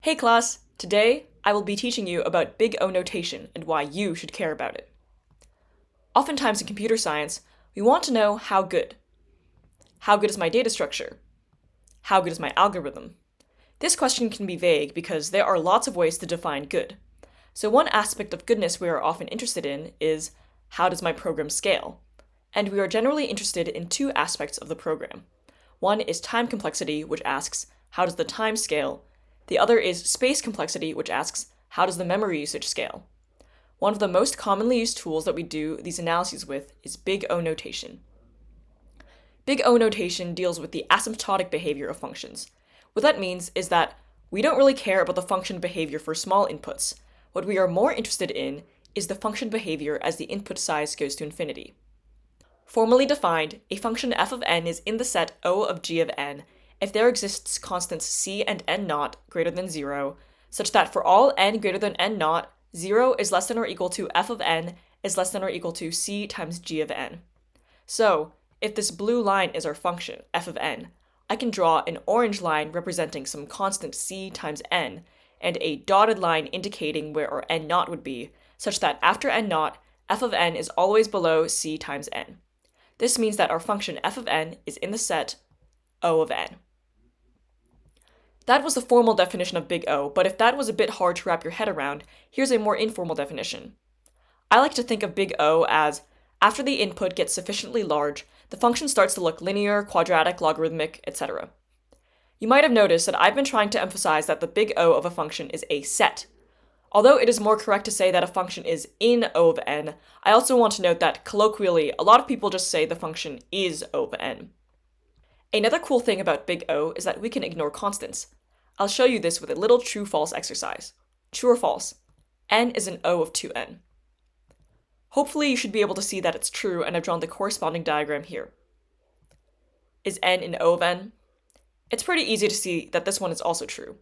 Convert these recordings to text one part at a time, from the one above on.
Hey class! Today, I will be teaching you about big O notation and why you should care about it. Oftentimes in computer science, we want to know how good. How good is my data structure? How good is my algorithm? This question can be vague because there are lots of ways to define good. So one aspect of goodness we are often interested in is, how does my program scale? And we are generally interested in two aspects of the program. One is time complexity, which asks, how does the time scale? The other is space complexity, which asks, how does the memory usage scale? One of the most commonly used tools that we do these analyses with is big O notation. Big O notation deals with the asymptotic behavior of functions. What that means is that we don't really care about the function behavior for small inputs. What we are more interested in is the function behavior as the input size goes to infinity. Formally defined, a function f of n is in the set O of g of n if there exists constants c and n naught greater than 0, such that for all n greater than n naught, 0 is less than or equal to f of n is less than or equal to c times g of n. So, if this blue line is our function, f of n, I can draw an orange line representing some constant c times n, and a dotted line indicating where our n naught would be, such that after n naught, f of n is always below c times n. This means that our function f of n is in the set O of n. That was the formal definition of big O, but if that was a bit hard to wrap your head around, here's a more informal definition. I like to think of big O as, after the input gets sufficiently large, the function starts to look linear, quadratic, logarithmic, etc. You might have noticed that I've been trying to emphasize that the big O of a function is a set. Although it is more correct to say that a function is in O of n, I also want to note that colloquially, a lot of people just say the function is O of n. Another cool thing about big O is that we can ignore constants. I'll show you this with a little true-false exercise. True or false? N is an O of 2n. Hopefully you should be able to see that it's true, and I've drawn the corresponding diagram here. Is n in O of n? It's pretty easy to see that this one is also true.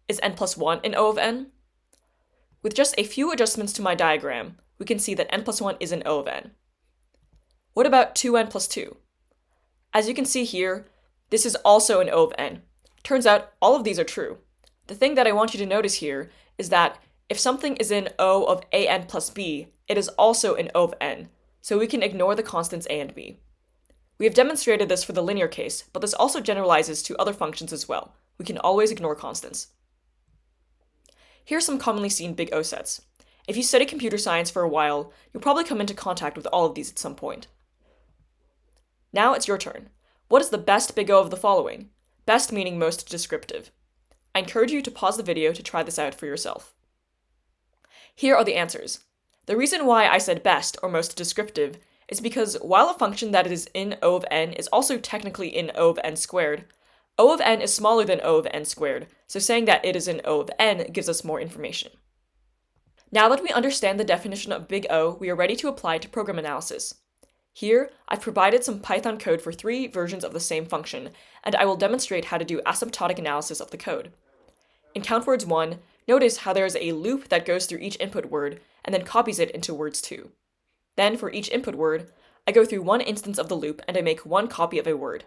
Is n plus 1 in O of n? With just a few adjustments to my diagram, we can see that n plus 1 is in O of n. What about 2n plus 2? As you can see here, this is also in O of n. Turns out all of these are true. The thing that I want you to notice here is that if something is in O of an plus b, it is also in O of n, so we can ignore the constants a and b. We have demonstrated this for the linear case, but this also generalizes to other functions as well. We can always ignore constants. Here are some commonly seen big O sets. If you study computer science for a while, you'll probably come into contact with all of these at some point. Now it's your turn. What is the best big O of the following? Best meaning most descriptive. I encourage you to pause the video to try this out for yourself. Here are the answers. The reason why I said best or most descriptive is because while a function that is in O of n is also technically in O of n squared, O of n is smaller than O of n squared, so saying that it is in O of n gives us more information. Now that we understand the definition of big O, we are ready to apply to program analysis. Here, I've provided some Python code for 3 versions of the same function, and I will demonstrate how to do asymptotic analysis of the code. In CountWords 1, notice how there is a loop that goes through each input word and then copies it into words 2. Then, for each input word, I go through one instance of the loop and I make one copy of a word.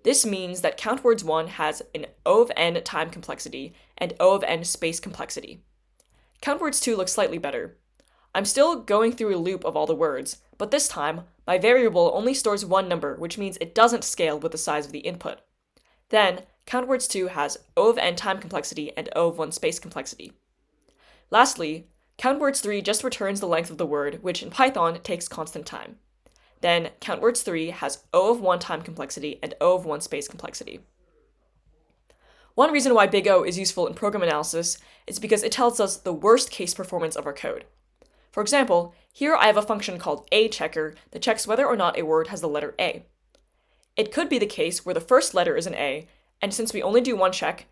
This means that CountWords 1 has an O of n time complexity and O of n space complexity. CountWords 2 looks slightly better. I'm still going through a loop of all the words, but this time, my variable only stores one number, which means it doesn't scale with the size of the input. Then, CountWords 2 has O of n time complexity and O of 1 space complexity. Lastly, CountWords 3 just returns the length of the word, which in Python takes constant time. Then, CountWords 3 has O of 1 time complexity and O of 1 space complexity. One reason why big O is useful in program analysis is because it tells us the worst case performance of our code. For example, here I have a function called aChecker that checks whether or not a word has the letter A. It could be the case where the first letter is an A, and since we only do one check,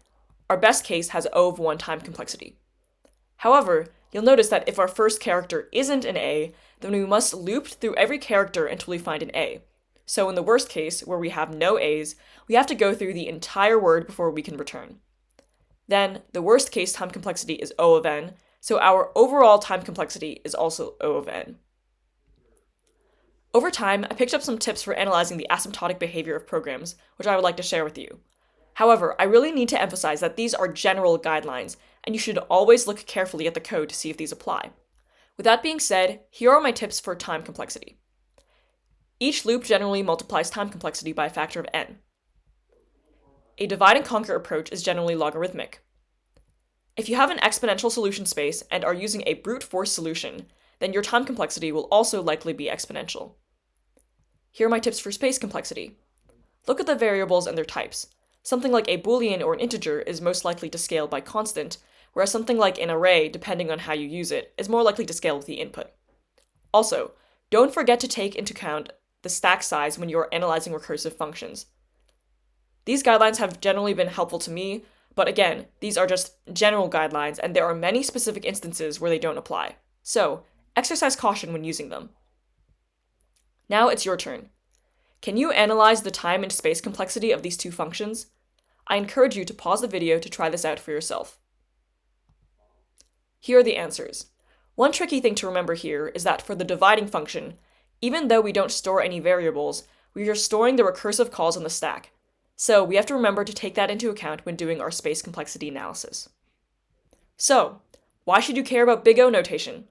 our best case has O of 1 time complexity. However, you'll notice that if our first character isn't an A, then we must loop through every character until we find an A. So in the worst case, where we have no A's, we have to go through the entire word before we can return. Then, the worst case time complexity is O of n, so our overall time complexity is also O of n. Over time, I picked up some tips for analyzing the asymptotic behavior of programs, which I would like to share with you. However, I really need to emphasize that these are general guidelines, and you should always look carefully at the code to see if these apply. With that being said, here are my tips for time complexity. Each loop generally multiplies time complexity by a factor of n. A divide and conquer approach is generally logarithmic. If you have an exponential solution space and are using a brute force solution, then your time complexity will also likely be exponential. Here are my tips for space complexity. Look at the variables and their types. Something like a Boolean or an integer is most likely to scale by constant, whereas something like an array, depending on how you use it, is more likely to scale with the input. Also, don't forget to take into account the stack size when you are analyzing recursive functions. These guidelines have generally been helpful to me, but again, these are just general guidelines and there are many specific instances where they don't apply. So, exercise caution when using them. Now it's your turn. Can you analyze the time and space complexity of these two functions? I encourage you to pause the video to try this out for yourself. Here are the answers. One tricky thing to remember here is that for the dividing function, even though we don't store any variables, we are storing the recursive calls on the stack. So we have to remember to take that into account when doing our space complexity analysis. So, why should you care about big O notation?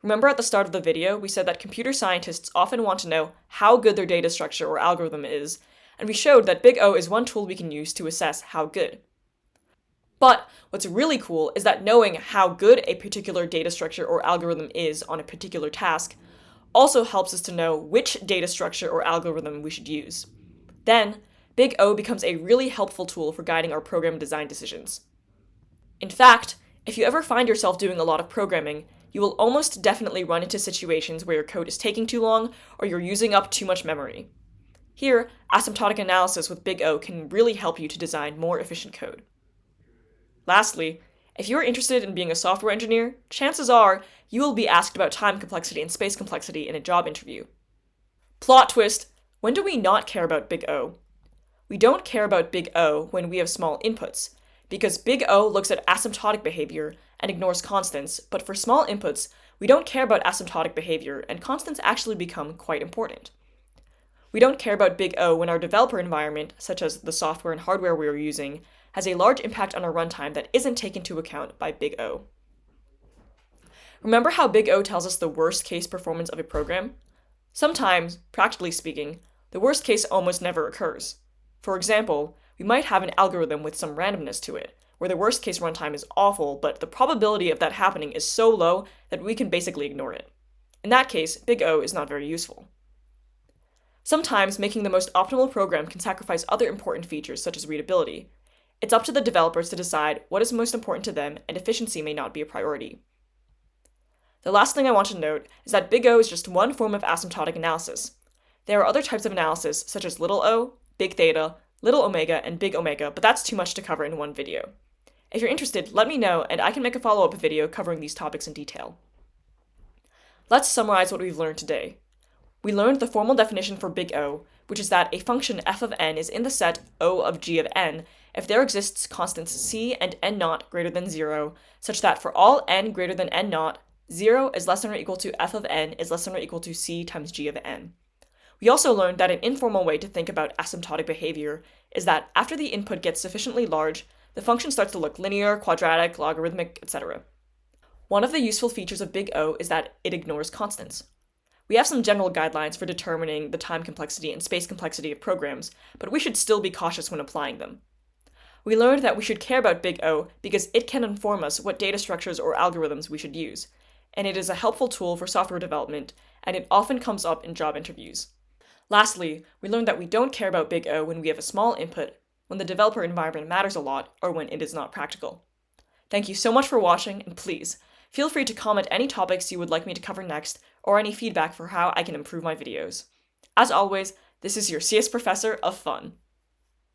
Remember at the start of the video, we said that computer scientists often want to know how good their data structure or algorithm is, and we showed that big O is one tool we can use to assess how good. But what's really cool is that knowing how good a particular data structure or algorithm is on a particular task also helps us to know which data structure or algorithm we should use. Then, big O becomes a really helpful tool for guiding our program design decisions. In fact, if you ever find yourself doing a lot of programming, you will almost definitely run into situations where your code is taking too long or you're using up too much memory. Here, asymptotic analysis with big O can really help you to design more efficient code. Lastly, if you're interested in being a software engineer, chances are you will be asked about time complexity and space complexity in a job interview. Plot twist, when do we not care about big O? We don't care about big O when we have small inputs, because big O looks at asymptotic behavior and ignores constants, but for small inputs, we don't care about asymptotic behavior, and constants actually become quite important. We don't care about big O when our developer environment, such as the software and hardware we are using, has a large impact on our runtime that isn't taken into account by big O. Remember how big O tells us the worst case performance of a program? Sometimes, practically speaking, the worst case almost never occurs. For example, we might have an algorithm with some randomness to it, where the worst case runtime is awful, but the probability of that happening is so low that we can basically ignore it. In that case, big O is not very useful. Sometimes making the most optimal program can sacrifice other important features such as readability. It's up to the developers to decide what is most important to them, and efficiency may not be a priority. The last thing I want to note is that big O is just one form of asymptotic analysis. There are other types of analysis such as little o, big theta, little omega, and big omega, but that's too much to cover in one video. If you're interested, let me know and I can make a follow-up video covering these topics in detail. Let's summarize what we've learned today. We learned the formal definition for big O, which is that a function f of n is in the set O of g of n if there exists constants c and n naught greater than 0, such that for all n greater than n naught, 0 is less than or equal to f of n is less than or equal to c times g of n. We also learned that an informal way to think about asymptotic behavior is that after the input gets sufficiently large, the function starts to look linear, quadratic, logarithmic, etc. One of the useful features of big O is that it ignores constants. We have some general guidelines for determining the time complexity and space complexity of programs, but we should still be cautious when applying them. We learned that we should care about big O because it can inform us what data structures or algorithms we should use, and it is a helpful tool for software development, and it often comes up in job interviews. Lastly, we learned that we don't care about big O when we have a small input, when the developer environment matters a lot, or when it is not practical. Thank you so much for watching, and please, feel free to comment any topics you would like me to cover next, or any feedback for how I can improve my videos. As always, this is your CS Professor of Fun.